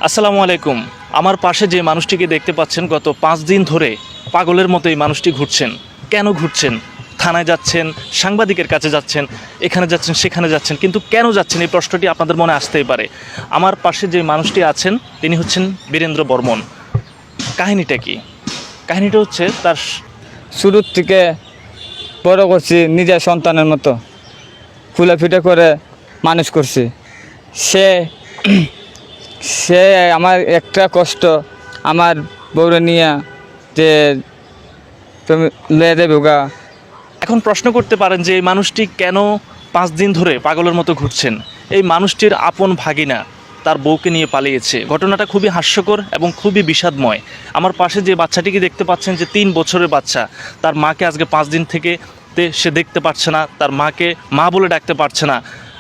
আসসালামু আলাইকুম। আমার পাশে যে মানুষটিকে দেখতে পাচ্ছেন গত ৫ দিন ধরে পাগলের মতো এই মানুষটি ঘুরছেন। কেন ঘুরছেন? থানায় যাচ্ছেন, সাংবাদিকের কাছে যাচ্ছেন, এখানে যাচ্ছেন, সেখানে যাচ্ছেন, কিন্তু কেন যাচ্ছেন এই প্রশ্নটি আপনাদের মনে আসতেই পারে। আমার পাশে যে মানুষটি আছেন তিনি হচ্ছেন বীরেন্দ্র বর্মন। কাহিনীটা কি? কাহিনীটা হচ্ছে তার শুরুর থেকে বড় করছি নিজের সন্তানের মতো, ফুলে করে মানুষ করছি। সে সে আমার একটা কষ্ট, আমার বউরে নিয়ে যে তুমি লয়ে দেবে গা। এখন প্রশ্ন করতে পারেন যে এই মানুষটি কেন ৫ দিন ধরে পাগলের মতো ঘুরছেন। এই মানুষটির আপন ভাগিনা তার বউকে নিয়ে পালিয়েছে। ঘটনাটা খুবই হাস্যকর এবং খুবই বিষাদময়। আমার পাশে যে বাচ্চাটিকে দেখতে পাচ্ছেন, যে ৩ বছরের বাচ্চা, তার মাকে আজকে ৫ দিন থেকে সে দেখতে পারছে না, তার মাকে মা বলে ডাকতে পারছে না।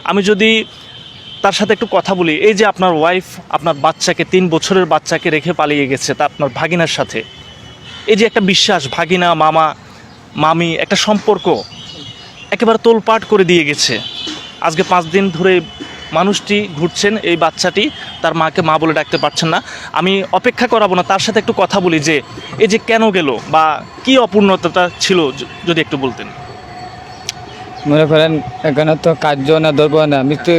আমি যদি তার সাথে একটু কথা বলি, এই যে আপনার ওয়াইফ আপনার বাচ্চাকে, ৩ বছরের বাচ্চাকে রেখে পালিয়ে গেছে তা আপনার ভাগিনার সাথে, এই যে একটা বিশ্বাস, ভাগিনা মামা মামি একটা সম্পর্ক একেবারে তোলপাট করে দিয়ে গেছে। আজকে ৫ দিন ধরে মানুষটি ঘুরছেন, এই বাচ্চাটি তার মাকে মা বলে ডাকতে পারছেন না। আমি অপেক্ষা করাবো না, তার সাথে একটু কথা বলি যে এই যে কেন গেল বা কি অপূর্ণতাটা ছিল, যদি একটু বলতেন। মনে করেন এখানে তো কার্য না ধরবো না, আমি তো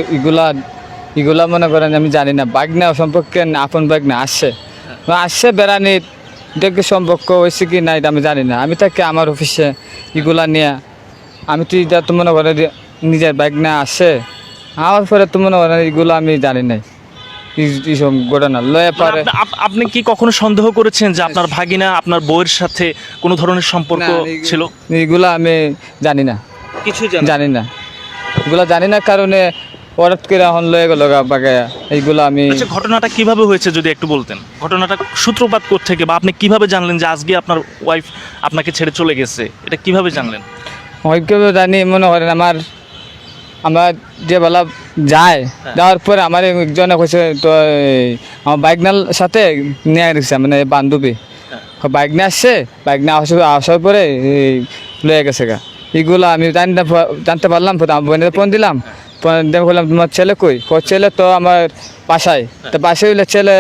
এগুলা মনে করেন আমি জানি না। বাগনা সম্পর্কে আপন বাগনা আসছে বেড়ানির দেখে সম্পর্ক হয়েছে কি নাই আমি জানি না। আমি তাকে আমার অফিসে এগুলা নিয়ে আমি তো এটা তো মনে করেন নিজের বাগনা আসে আমার পরে তো মনে করেন এগুলো আমি জানি নাই। এইসব ঘটনা লয়ে পারে। আপনি কি কখনো সন্দেহ করেছেন যে আপনার ভাগিনা আপনার বউয়ের সাথে কোনো ধরনের সম্পর্ক ছিল? এগুলা আমি জানি না, কিছু জানি না। এগুলা জানি না কারণে হঠাৎ করে এখন লয়ে গেল বাগায়া এইগুলো আমি। আচ্ছা, ঘটনাটা কিভাবে হয়েছে যদি একটু বলতেন। ঘটনাটা সূত্রপাত থেকে বা আপনি কিভাবে জানলেন যে আজকে আপনার ওয়াইফ আপনাকে ছেড়ে চলে গেছে, এটা কিভাবে জানলেন? ওইভাবে জানি মনে করেন আমার যে বেলা যায়, যাওয়ার পরে আমার একজনে কইছে তো আমার বাইকনার সাথে নিয়ে গেছে, মানে বান্ধবী বাইক নিয়ে আসছে, বাইক নিয়ে আসার পরে লয়ে গেছে গা। এগুলো আমি জানতে পারলাম, আমার বোনের ফোন দিলাম, বললাম তোমার ছেলে কই? ছেলে তো আমার বাসায়। তো বাসায় হইলে ছেলে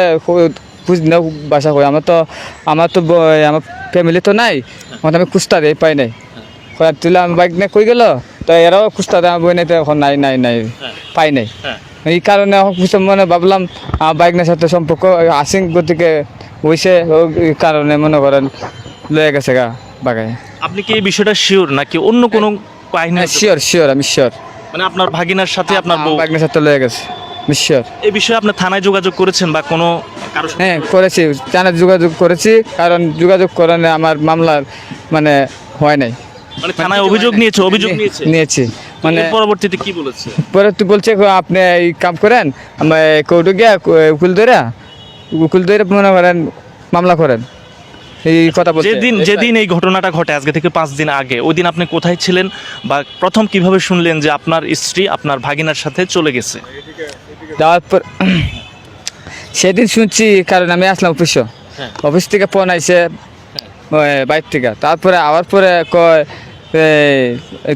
খুঁজ না, বাসা কই? আমার আমার ফ্যামিলি তো নাই, আমি খুঁজতে দিই, পাই নাই। তুলে আমি বাইক নিয়ে কই গেল, তো এরাও খুঁজতে দেয়, আমার বই নাই, এখন নাই পাই নাই। এই কারণে মনে ভাবলাম আমার বাইক নিয়ে সাথে সম্পর্ক আসিং গতিকে হয়েছে, এই কারণে মনে করেন লয়ে গেছে গা বাগায়। আপনি কি এই বিষয়টা শিওর নাকি অন্য কোনো কাহিনী? শিওর, আমি শিওর। মানে আপনার ভাগিনার সাথে আপনার বউ বাইকের সাথে লয়ে গেছে, শিওর। এই বিষয়ে আপনি থানায় যোগাযোগ করেছেন বা কোনো কারো? হ্যাঁ করেছি, থানায় যোগাযোগ করেছি, কারণ যোগাযোগ করানো আমার মামলার মানে হয় নাই। মানে থানায় অভিযোগ নিয়েছি মানে পরবর্তীতে কি বলেছে? পরবর্তী বলছে আপনি এই কাম করেন, আমরা কোর্টে গিয়া উকিল ধরে মনে করেন মামলা করেন, এই কথা বলছে। যেদিন এই ঘটনাটা ঘটে আজকে থেকে 5 দিন আগে, ওই দিন আপনি কোথায় ছিলেন বা প্রথম কিভাবে শুনলেন যে আপনার স্ত্রী আপনার ভাগিনার সাথে চলে গেছে? যাওয়ার পর সেদিন শুনছি, কারণ আমি আসলাম অফিস থেকে ফোন আইছে বাইক থেকে। তারপরে আবার পরে কয়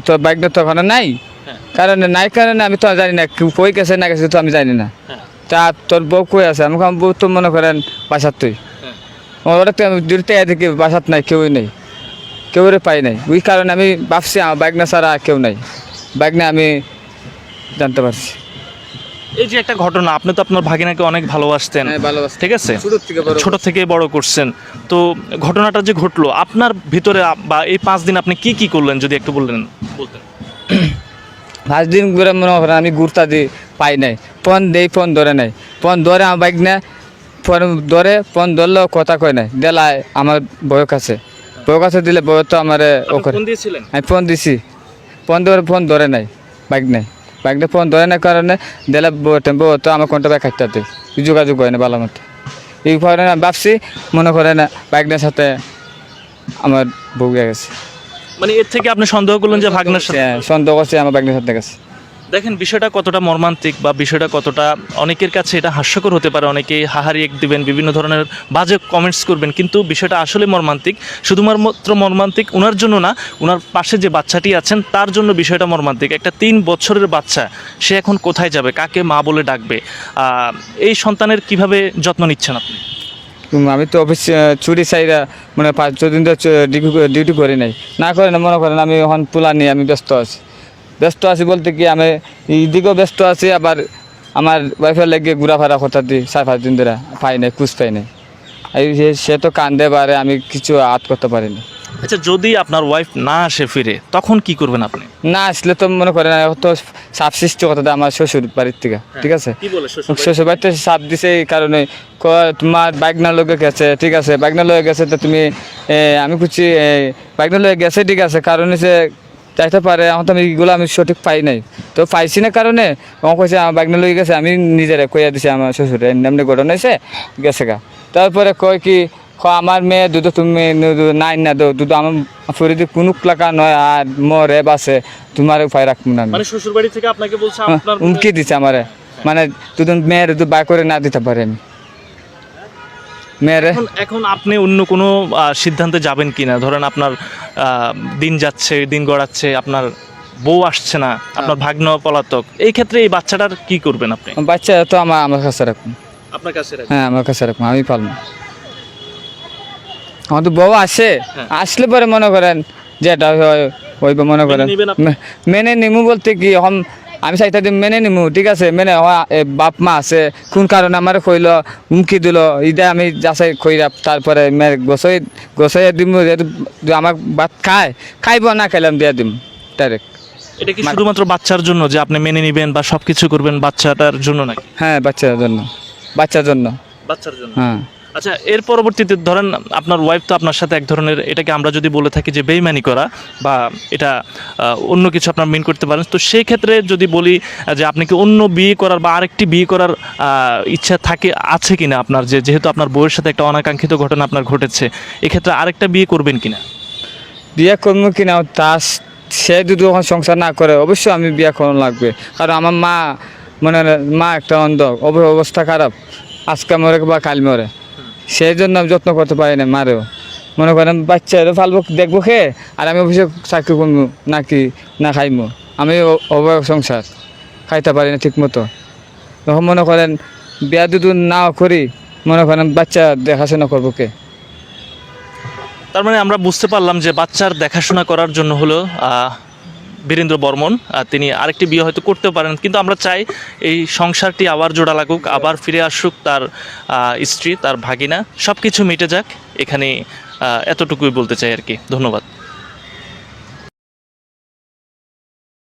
তোর বাইকটা তো ওখানে নাই, কারণে আমি তো জানি না কই গেছে না গেছে, তো আমি জানি না। তা তোর বউ কই আছে? আমি বউ তো মনে করেন বাসার, তুই ওটা তো দূরতে দেখি বাসাত নাই, কেউই নেই, কেউরে পাই নাই। ওই কারণে আমি ভাবছি আমার বাইক না ছাড়া কেউ নাই, বাইক না আমি জানতে পারছি। এই যে একটা ঘটনা, আপনি তো আপনার ভাগিনাকে অনেক ভালোবাসতেন, ঠিক আছে, ছোট থেকে বড় করছেন, তো ঘটনাটা যে ঘটলো আপনার ভিতরে বা এই 5 দিন আপনি কি করলেন যদি একটু বলতেন। 5 দিন ঘুরে মনে করেন আমি ঘুরতা দিই, পাই নাই। ফোন ধরে নাই, ফোন ধরে আমার বাইক না, ফোন ধরলেও কথা কয় নাই, দেলায় আমার বউয়ের কাছে দিলে বউ তো আমার আমি ফোন দিছি, ফোন ধরে নাই, বাইক নিয়ে ফোন ধরে নাই কারণে দিলে বউ তো আমার কোনটা বাইক খাইতে যোগাযোগ হয় না ভালো মতো। এই কারণে আমি ভাবছি মনে করেন বাইকটার সাথে আমার বউ গেছে। মানে এর থেকে আপনি সন্দেহ করলেন যে ভাগনার সাথে? সন্দেহ করছে আমার বাইকটার সাথে গেছে। দেখেন বিষয়টা কতটা মর্মান্তিক বা বিষয়টা কতটা অনেকের কাছে এটা হাস্যকর হতে পারে, অনেকে হাহারি এক দিবেন, বিভিন্ন ধরনের বাজে কমেন্টস করবেন, কিন্তু বিষয়টা আসলে মর্মান্তিক। শুধুমাত্র মর্মান্তিক ওনার জন্য না, ওনার পাশে যে বাচ্চাটি আছেন তার জন্য বিষয়টা মর্মান্তিক। একটা 3 বছরের বাচ্চা, সে এখন কোথায় যাবে, কাকে মা বলে ডাকবে? এই সন্তানের কিভাবে যত্ন নিচ্ছেন আপনি? আমি তো অফিস ছুটি চাইরা মানে 5-6 দিন তো ডিউটি করি নাই, না করে না মনে করেন আমি এখন পোলা নিয়ে আমি ব্যস্ত আছি বলতে কি আমি এইদিকেও ব্যস্ত আছি, আবার আমার ওয়াইফের লেগে ঘোরাফেরা করতে দিই 4-5 দিন ধরে পাই নাই, খুঁজ পাই নাই। সে তো কান্দে বারে, আমি কিছু আত করতে পারিনি। আচ্ছা, যদি আপনার ওয়াইফ না আসে ফিরে, তখন কি করবেন আপনি? না আসলে তো মনে করেন তো সাপ সৃষ্টি কথা আমার শ্বশুর বাড়ির থেকে, ঠিক আছে, কি বলে শ্বশুর বাড়িতে সাপ দিছে এই কারণে তোমার বাইক না লগে গেছে, ঠিক আছে, বাইক না লগে গেছে তো তুমি আমি খুঁজছি বাইক না লগে গেছে, ঠিক আছে, কারণ হচ্ছে চাইতে পারে, এখন তো আমি এগুলো আমি সঠিক পাই নাই, তো পাইছি না কারণে আমার কইছে আমার বাইক না লগে গেছে, আমি নিজেরা কইয়া দিছি আমার শ্বশুরে এমনি ঘটনা হয়েছে গেছে গা। তারপরে কয় কি আমার মেয়ে দুধ তুমি নাই না দো দুধ আমার ফরিদি কোনো লাকা নয় আর মরে বাসে তোমার উপায় রাখবো না আমি। মানে শ্বশুর বাড়ি থেকে আপনাকে বলছে আপনার উমকি দিছে আমারে, মানে দুদিন মেয়ের দুধ বাই করে না দিতে পারে আমি মেয়েরে। এখন আপনি অন্য কোনো সিদ্ধান্তে যাবেন কিনা? ধরেন আপনার দিন যাচ্ছে, দিন গড়াচ্ছে, আপনার বউ আসছে না, আপনার ভাগ্ন পলাতক, এই ক্ষেত্রে এই বাচ্চাটার কি করবেন আপনি? বাচ্চা তো আমার কাছে রাখুন। আপনার কাছে হ্যাঁ আমার কাছে রাখুন, আমি পালবো। আমার তো বউ আসে, আসলে পরে মনে করেন যেটা ওই মনে করেন মেনে নিমু বলতে কি এখন আমি চাইতে দিম মেনে নিমু, ঠিক আছে, মেনে বাপ মা আছে কোন কারণে আমার কইল হুমকি দিল ইদা আমি যাচাই কইরা তারপরে গোসাই দিম, আমার ভাত খাইব না খাইলাম দিয়া দিম ডাইরেক্ট। এটা কি শুধুমাত্র বাচ্চার জন্য যে আপনি মেনে নেবেন বা সবকিছু করবেন বাচ্চাটার জন্য নাকি? হ্যাঁ বাচ্চার জন্য। বাচ্চার জন্য। হ্যাঁ। আচ্ছা, এর পরবর্তীতে ধরেন আপনার ওয়াইফ তো আপনার সাথে এক ধরনের, এটাকে আমরা যদি বলে থাকি যে বেইমানি করা বা এটা অন্য কিছু আপনার মিন করতে পারেন, তো সেই ক্ষেত্রে যদি বলি যে আপনি কি অন্য বিয়ে করার বা আরেকটি বিয়ে করার ইচ্ছা আছে কিনা আপনার, যেহেতু আপনার বউয়ের সাথে একটা অনাকাঙ্ক্ষিত ঘটনা আপনার ঘটেছে, এক্ষেত্রে আরেকটা বিয়ে করবেন কিনা? বিয়ে করবো কিনা সে যদি ওখানে সংসার না করে অবশ্যই আমি বিয়ে করানো লাগবে, কারণ আমার মা একটা অন্ধ, অবস্থা খারাপ, আজকে মরে বা কাল মরে, সেই জন্য আমি যত্ন করতে পারি না মারেও। মনে করেন বাচ্চা ফালবো দেখবো খেয়ে আর আমি অবশ্যই চাকরি করবো নাকি না খাইমো, আমি অবয়ব সংসার খাইতে পারি না ঠিক মতো, তখন মনে করেন বিয়া যদি না করি মনে করেন বাচ্চা দেখাশোনা করবো কে? তার মানে আমরা বুঝতে পারলাম যে বাচ্চার দেখাশোনা করার জন্য হলো বীরেন্দ্র বর্মন তিনি আরেকটি বিয়ে হয়তো করতেও পারেন, কিন্তু আমরা চাই এই সংসারটি আবার জোড়া লাগুক, আবার ফিরে আসুক তার স্ত্রী, তার ভাগিনা, সব কিছু মিটে যাক। এখানে এতটুকুই বলতে চাই আর কি। ধন্যবাদ।